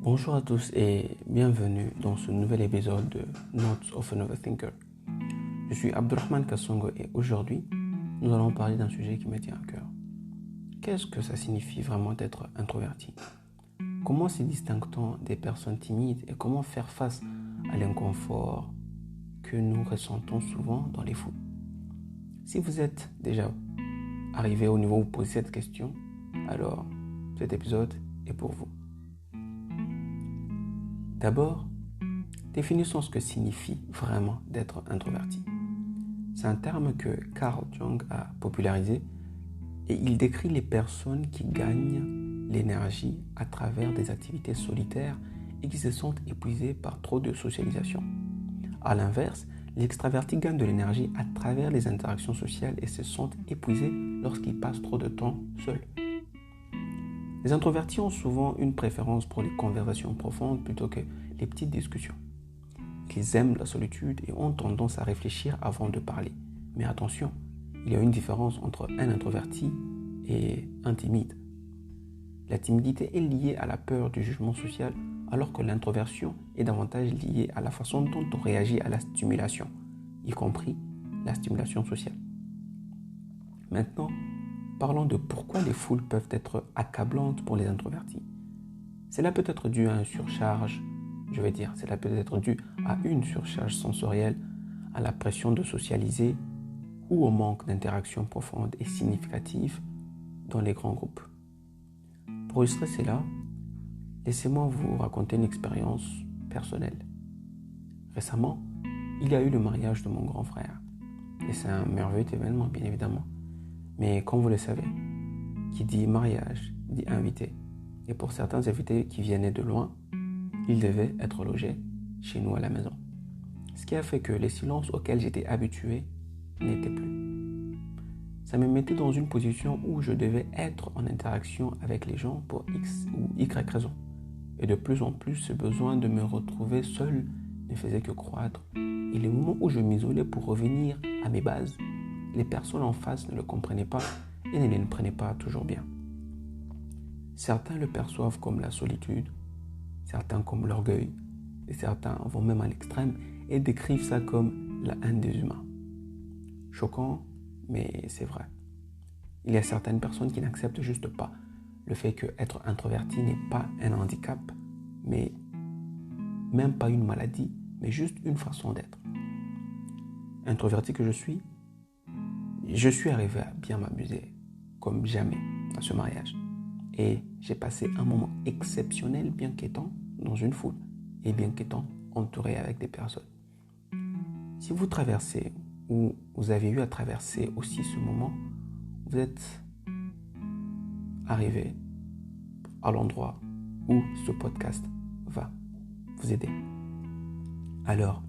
Bonjour à tous et bienvenue dans ce nouvel épisode de Notes of an Overthinker. Je suis Abdurrahman Kassongo et aujourd'hui, nous allons parler d'un sujet qui me tient à cœur. Qu'est-ce que ça signifie vraiment d'être introverti ? Comment se distingue-t-on des personnes timides et comment faire face à l'inconfort que nous ressentons souvent dans les foules ? Si vous êtes déjà arrivé au niveau où vous posez cette question, alors cet épisode est pour vous. D'abord, définissons ce que signifie vraiment d'être introverti. C'est un terme que Carl Jung a popularisé et il décrit les personnes qui gagnent l'énergie à travers des activités solitaires et qui se sentent épuisées par trop de socialisation. À l'inverse, les extravertis gagnent de l'énergie à travers les interactions sociales et se sentent épuisés lorsqu'ils passent trop de temps seuls. Les introvertis ont souvent une préférence pour les conversations profondes plutôt que les petites discussions. Ils aiment la solitude et ont tendance à réfléchir avant de parler. Mais attention, il y a une différence entre un introverti et un timide. La timidité est liée à la peur du jugement social, alors que l'introversion est davantage liée à la façon dont on réagit à la stimulation, y compris la stimulation sociale. Maintenant, parlons de pourquoi les foules peuvent être accablantes pour les introvertis. Cela peut être dû à une surcharge sensorielle, à la pression de socialiser ou au manque d'interaction profonde et significative dans les grands groupes. Pour illustrer cela, laissez-moi vous raconter une expérience personnelle. Récemment, il y a eu le mariage de mon grand frère. Et c'est un merveilleux événement, bien évidemment. Mais comme vous le savez, qui dit mariage, dit invité. Et pour certains invités qui venaient de loin, ils devaient être logés chez nous à la maison. Ce qui a fait que les silences auxquels j'étais habitué n'étaient plus. Ça me mettait dans une position où je devais être en interaction avec les gens pour X ou Y raison. Et de plus en plus, ce besoin de me retrouver seul ne faisait que croître. Et les moments où je m'isolais pour revenir à mes bases, les personnes en face ne le comprenaient pas et ne le prenaient pas toujours bien. Certains le perçoivent comme la solitude, certains comme l'orgueil, et certains vont même à l'extrême et décrivent ça comme la haine des humains. Choquant, mais c'est vrai. Il y a certaines personnes qui n'acceptent juste pas le fait qu'être introverti n'est pas un handicap, mais même pas une maladie, mais juste une façon d'être. Introverti que je suis arrivé à bien m'amuser, comme jamais, à ce mariage. Et j'ai passé un moment exceptionnel, bien qu'étant dans une foule, et bien qu'étant entouré avec des personnes. Si vous traversez, ou vous avez eu à traverser aussi ce moment, vous êtes arrivé à l'endroit où ce podcast va vous aider. Alors,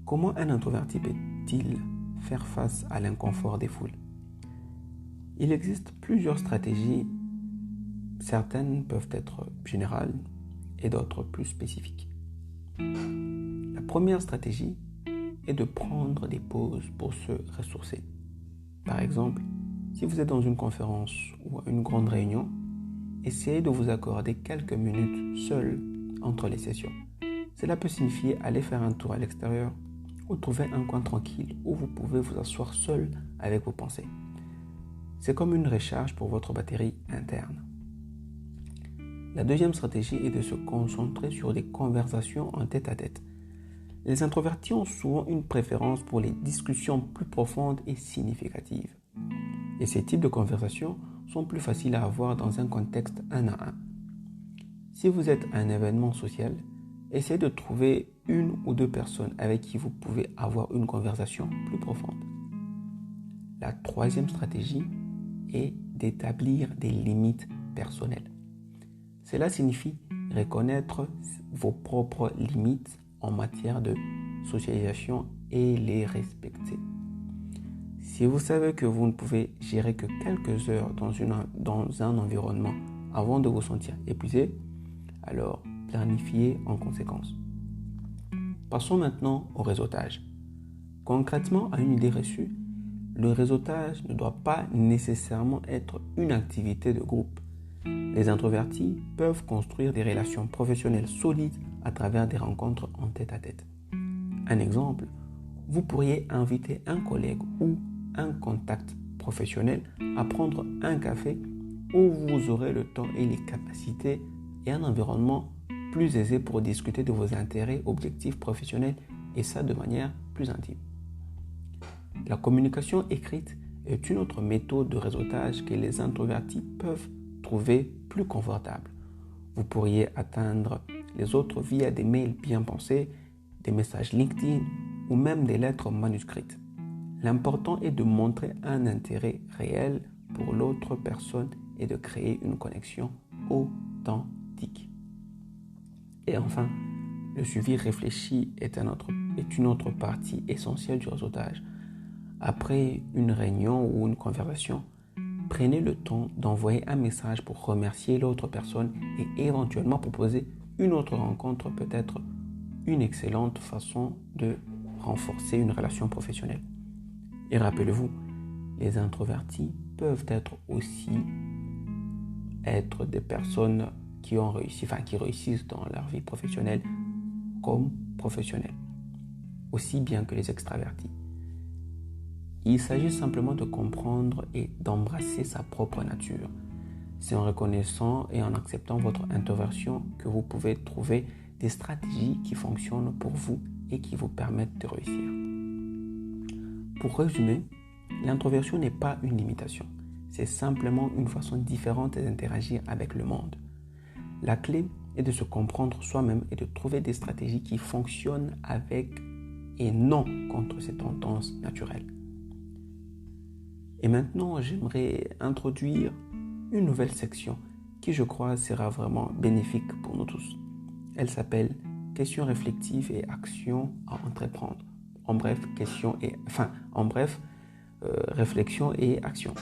comment un introverti peut-il faire face à l'inconfort des foules ? Il existe plusieurs stratégies. Certaines peuvent être générales et d'autres plus spécifiques. La première stratégie est de prendre des pauses pour se ressourcer. Par exemple, si vous êtes dans une conférence ou une grande réunion, essayez de vous accorder quelques minutes seul entre les sessions. Cela peut signifier aller faire un tour à l'extérieur ou trouver un coin tranquille où vous pouvez vous asseoir seul avec vos pensées. C'est comme une recharge pour votre batterie interne. La deuxième stratégie est de se concentrer sur des conversations en tête-à-tête. Les introvertis ont souvent une préférence pour les discussions plus profondes et significatives. Et ces types de conversations sont plus faciles à avoir dans un contexte 1 à 1. Si vous êtes à un événement social, essayez de trouver une ou deux personnes avec qui vous pouvez avoir une conversation plus profonde. La troisième stratégie est d'établir des limites personnelles. Cela signifie reconnaître vos propres limites en matière de socialisation et les respecter. Si vous savez que vous ne pouvez gérer que quelques heures dans un environnement avant de vous sentir épuisé, alors planifiez en conséquence. Passons maintenant au réseautage. Concrètement, à une idée reçue, le réseautage ne doit pas nécessairement être une activité de groupe. Les introvertis peuvent construire des relations professionnelles solides à travers des rencontres en tête-à-tête. Un exemple, vous pourriez inviter un collègue ou un contact professionnel à prendre un café où vous aurez le temps et les capacités et un environnement plus aisé pour discuter de vos intérêts, objectifs professionnels et ça de manière plus intime. La communication écrite est une autre méthode de réseautage que les introvertis peuvent trouver plus confortable. Vous pourriez atteindre les autres via des mails bien pensés, des messages LinkedIn ou même des lettres manuscrites. L'important est de montrer un intérêt réel pour l'autre personne et de créer une connexion authentique. Et enfin, le suivi réfléchi est une autre partie essentielle du réseautage. Après une réunion ou une conversation, prenez le temps d'envoyer un message pour remercier l'autre personne et éventuellement proposer une autre rencontre, peut-être une excellente façon de renforcer une relation professionnelle. Et rappelez-vous, les introvertis peuvent aussi être des personnes qui réussissent dans leur vie professionnelle comme professionnelle, aussi bien que les extravertis. Il s'agit simplement de comprendre et d'embrasser sa propre nature. C'est en reconnaissant et en acceptant votre introversion que vous pouvez trouver des stratégies qui fonctionnent pour vous et qui vous permettent de réussir. Pour résumer, l'introversion n'est pas une limitation. C'est simplement une façon différente d'interagir avec le monde. La clé est de se comprendre soi-même et de trouver des stratégies qui fonctionnent avec et non contre ces tendances naturelles. Et maintenant, j'aimerais introduire une nouvelle section qui, je crois, sera vraiment bénéfique pour nous tous. Elle s'appelle « Questions réflexives et actions à entreprendre ». Réflexion et action.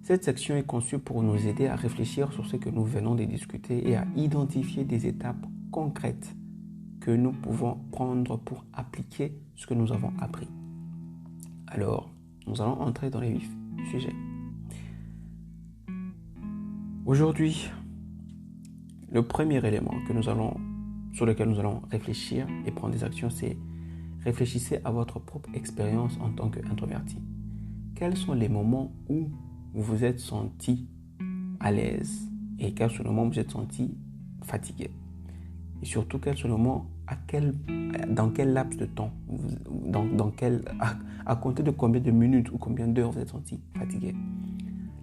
Cette section est conçue pour nous aider à réfléchir sur ce que nous venons de discuter et à identifier des étapes concrètes que nous pouvons prendre pour appliquer ce que nous avons appris. Alors, nous allons entrer dans le vif du sujet. Aujourd'hui, le premier élément sur lequel nous allons réfléchir et prendre des actions, c'est réfléchissez à votre propre expérience en tant qu'introverti. Quels sont les moments où vous vous êtes senti à l'aise et quels sont les moments où vous vous êtes senti fatigué? Et surtout, quels sont les moments, dans quel laps de temps, à compter de combien de minutes ou combien d'heures vous êtes senti fatigué?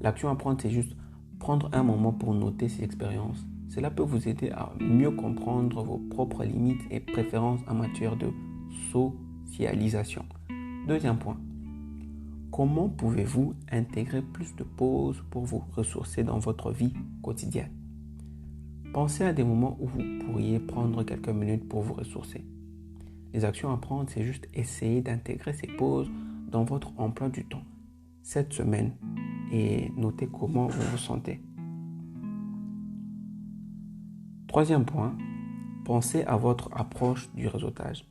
L'action à prendre, c'est juste prendre un moment pour noter ces expériences. Cela peut vous aider à mieux comprendre vos propres limites et préférences en matière de socialisation. Deuxième point. Comment pouvez-vous intégrer plus de pauses pour vous ressourcer dans votre vie quotidienne? Pensez à des moments où vous pourriez prendre quelques minutes pour vous ressourcer. Les actions à prendre, c'est juste essayer d'intégrer ces pauses dans votre emploi du temps cette semaine et notez comment vous vous sentez. Troisième point, pensez à votre approche du réseautage.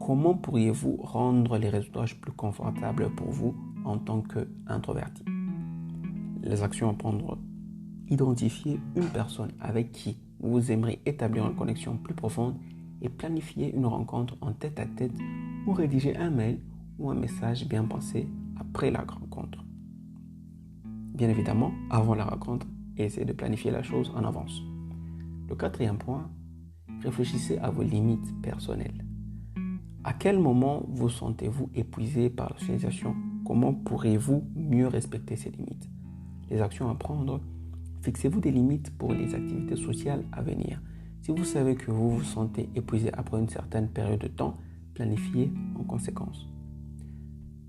Comment pourriez-vous rendre les réseautages plus confortables pour vous en tant qu'introverti? Les actions à prendre. Identifiez une personne avec qui vous aimeriez établir une connexion plus profonde et planifier une rencontre en tête-à-tête ou rédiger un mail ou un message bien pensé après la rencontre. Bien évidemment, avant la rencontre, essayez de planifier la chose en avance. Le quatrième point, réfléchissez à vos limites personnelles. À quel moment vous sentez-vous épuisé par la socialisation? Comment pourrez-vous mieux respecter ces limites? Les actions à prendre. Fixez-vous des limites pour les activités sociales à venir. Si vous savez que vous vous sentez épuisé après une certaine période de temps, planifiez en conséquence.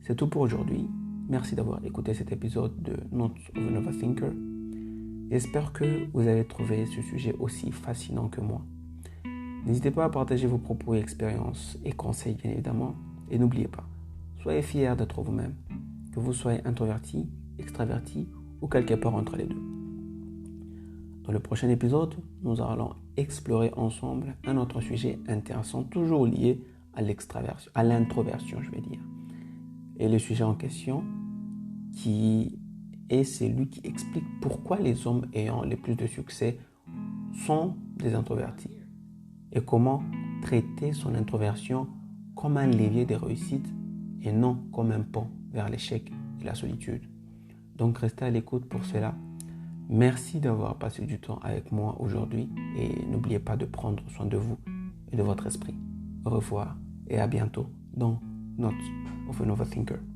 C'est tout pour aujourd'hui. Merci d'avoir écouté cet épisode de Notes of an Overthinker. J'espère que vous avez trouvé ce sujet aussi fascinant que moi. N'hésitez pas à partager vos propos et expériences et conseils, bien évidemment. Et n'oubliez pas, soyez fiers d'être vous-même, que vous soyez introverti, extraverti ou quelque part entre les deux. Dans le prochain épisode, nous allons explorer ensemble un autre sujet intéressant, toujours lié à l'introversion, Et le sujet en question, qui et c'est lui qui explique pourquoi les hommes ayant le plus de succès sont des introvertis et comment traiter son introversion comme un levier de réussite et non comme un pont vers l'échec et la solitude. Donc restez à l'écoute pour cela. Merci d'avoir passé du temps avec moi aujourd'hui et n'oubliez pas de prendre soin de vous et de votre esprit. Au revoir et à bientôt dans Notes of an Overthinker.